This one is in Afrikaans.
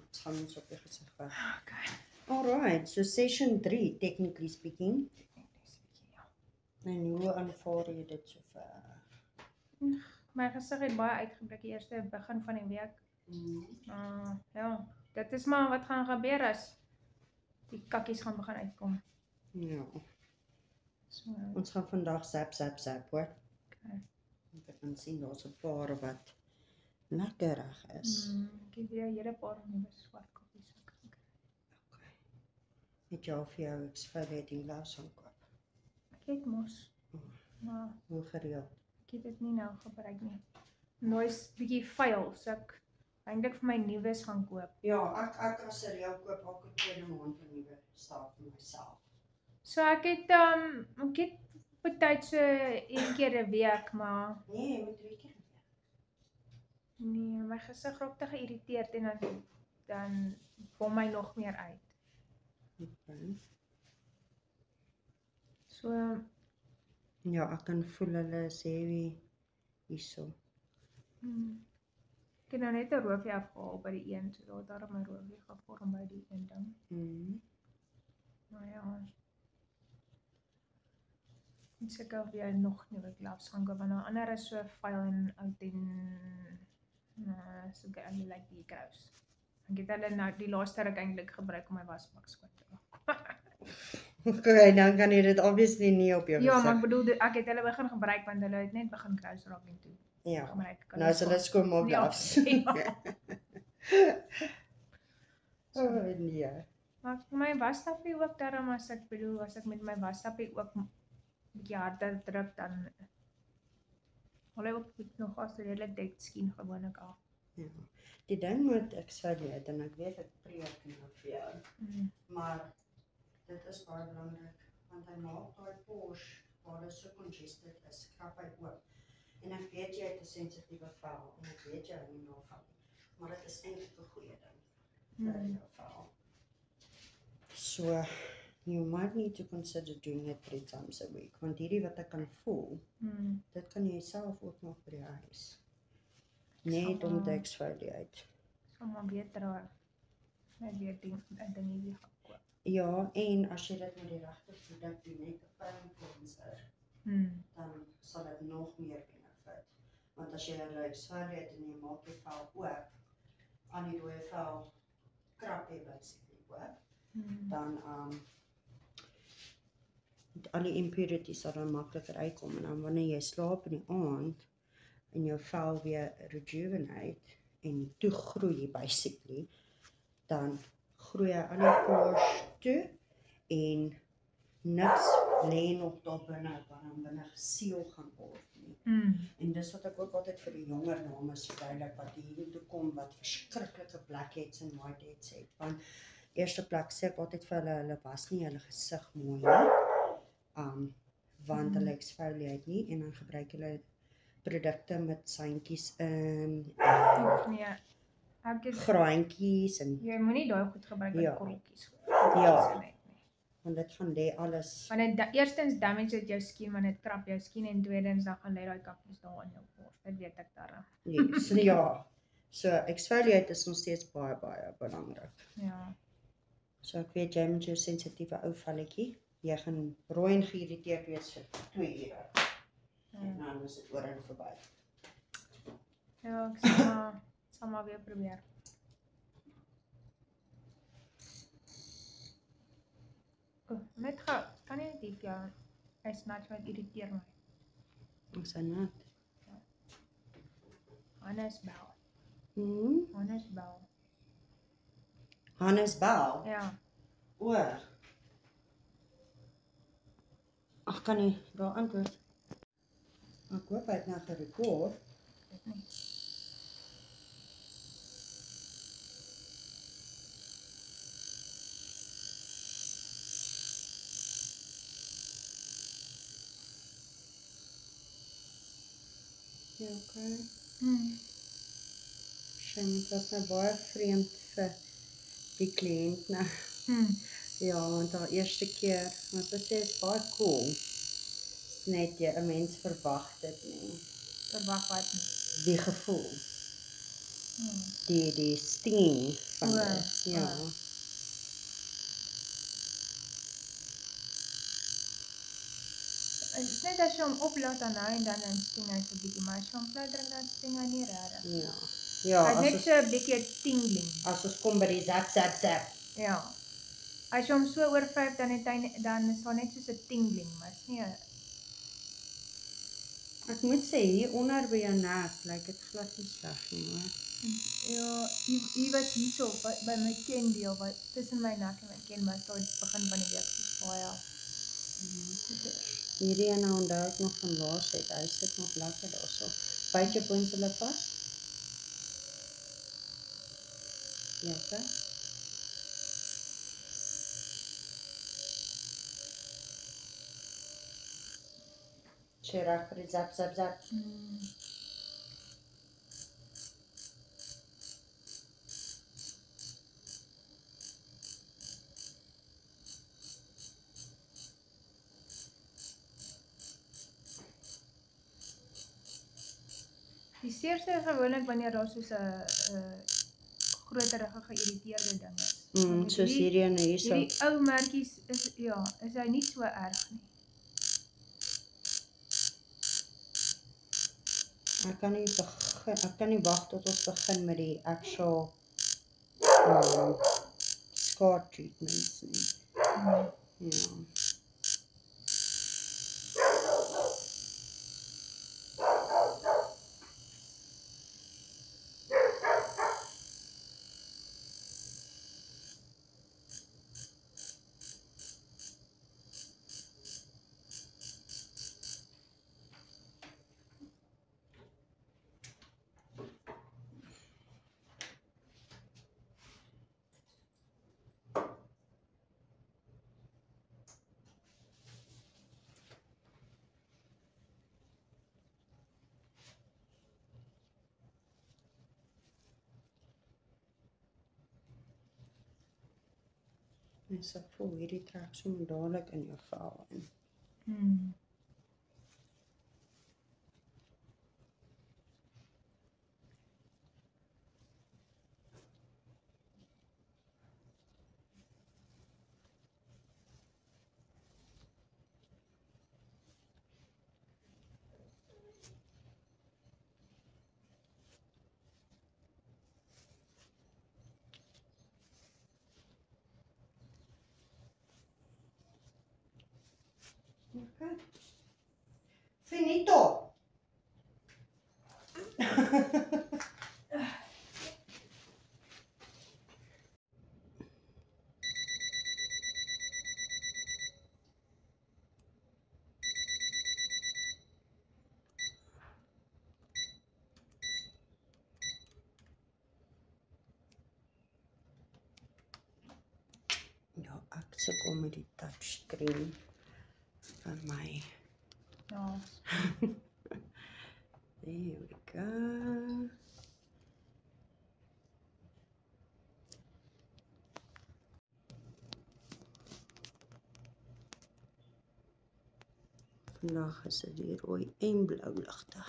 Ons gaan ons op die gesig werk. Okay. Alright, so session 3, technically speaking. Ja. En hoe aanvaar jy dit sover? My gesig het baie uitgebreek die eerste begin van die week. Ja, dit is maar wat gaan gebeur as die kakkies gaan begin uitkom. Ja. So, Ons gaan vandag zap, hoor. okay. Ek kan sien daar's 'n paar wat lekkerig is. Ek het weer 'n hele paar nuwe swart kakkies gekry. Okay. Het jy al vir jou exfoliating gloves aankoop? Ek het mos, maar Hoe gereeld? ek het dit nie nou gebruik nie. Nooit bietjie vuil, so ek eintlik vir my nuus gaan koop. Ja, ek as 'n reël koop elke tweede maand 'n nuwe staaf vir myself. So ek het betyd so 1 keer 'n week, maar Nee, jy moet 3 keer 'n week. nee, my gesig raak te geïrriteerd en dan kom my nog meer uit. Okay. So Ja, ek kan voel hulle is heavy hierso. ek het nou net 'n roofie afgehaal by die een, so daar het daarom 'n roofie gevorm by die een ding. Maar ja. Ek seker of jy nog nuwe gloves gaan koop, want nou ander is so vuil en oud en so ek only like die gloves. Ek het hulle nou die laaste ruk eintlik gebruik om my wasbak skoon te maak. Okay, dan kan jy dit obviously nie op jou Ja, gesig. maar ek bedoel ek het hulle begin gebruik want hulle het net begin close raak en toe Ja. gebruik ek Nou is hulle skoonmaak Ja, gloves. ja. Oh nee. Maar my wasstappie ook daarom as ek met my wasstappie ook 'n bietjie harder druk dan hulle ook nog as redelik dik skien gewoonlik af. Ja. Die ding met exfoliate, en ek weet ek preek nou vir jou, maar dit is baie belangrik, want hy maak daai pores waar dit so congested is, krap hy oop. En ek weet jy het 'n sensitiewe vel, en ek weet jy hou nie daarvan nie, maar dit is eintlik 'n goeie ding vir jou vel. So, you might need to consider doing it 3 times a week, want hierdie wat ek kan voel, dit kan jy self ook nog by die huis. Net om te exfoliate. Sal maar beter net weer 'n dingetjie gaan koop. Ja, en as jy dit met die regte produk doen, net 'n fyn cleanser, dan sal dit nog meer benefit. Want as jy hulle exfoliate en jy maak die vel oop, aan die dooie vel krap jy basically oop, dan al die impurities sal dan makliker uitkom, en dan wanneer jy slaap in die aand en jou vel weer rejuvenate en toegroei basically, dan groei hy aan die pores toe en niks lê nog daar binne wat dan binne geseël gaan word nie. En dis wat ek ook altyd vir die jonger dames verduidelik wat hier toe kom wat verskriklike blackheads en whiteheads het. Want eerste plek sê ek altyd vir hulle was nie hulle gesig mooi nie. Want hulle exfoliate nie en dan gebruik hulle produkte met seintjies in Nee. Ek het graantjies en jy moenie daai goed gebruik met korreltjies. Ja. Want dit gaan lê alles. Want dit eerstens damage dit jou skien, want dit krap jou skien en tweedens dan gaan lê daai kakkies daar in jou pores. Dit weet ek darm. Yes, ja. So exfoliate is nog steeds baie belangrik. Ja. So ek weet jy met jou sensitiewe ou velletjie, jy gaan rooi en geïrriteerd wees vir 2 ure. En dan is dit oor en verby. Ja, ek sal maar weer probeer. Net gou, kan jy dit ja, hy snatch my irriteer my. Ons sê net. Hannes bel. Hannes bel? Ja. O. Ag kan nie daar antwoord. Ek hoop hy het nou gerekord. Dit nie. Ja, okay. Sy was nou baie vreemd vir die kliënt nou. Ja, want haar eerste keer, want sy sê is baie cool. Net jy 'n mens verwag dit nie. Verwag wat nie. Die gevoel. Die stinging van O, dit. Ja. Dit is net as jy hom oplaat dan hy en dan sting hy so 'n bietjie, maar as jy hom flou drink dan sting hy nie regtig. Ja. Ja, Hy het net so 'n bietjie tingling. as ons kom by die zap. Ja. As jy hom so oorvryf dan is daar net soos 'n tingling, maar is nie 'n Ek moet sê hier onder by jou nek lyk dit glad nie sleg nie, hoor. ja, hier was hierso by my kendeel wat tussen my nek en my ken was daar begin van die week so baie. Hierdie ene onthou ek nog van laasweek. Hy sit nog lekker daarso. Byt jou puntele vas. Ja, okay. Sy reg vir die zap. Die seerste is gewoonlik wanneer daar soos 'n groterige geïrriteerde ding is. Soos hierdie ene hierso. Hierdie ou merkies is hy nie so erg nie. Ek kan nie wag tot ons begin met die actual scar treatments nie. Ja. En so voel hierdie trek sommer dadelik in jou vel in. Okay. Finito. Ja, ek sukkel met die touchscreen van my. Ja. There we go. Vandag is dit die rooi en blou ligte.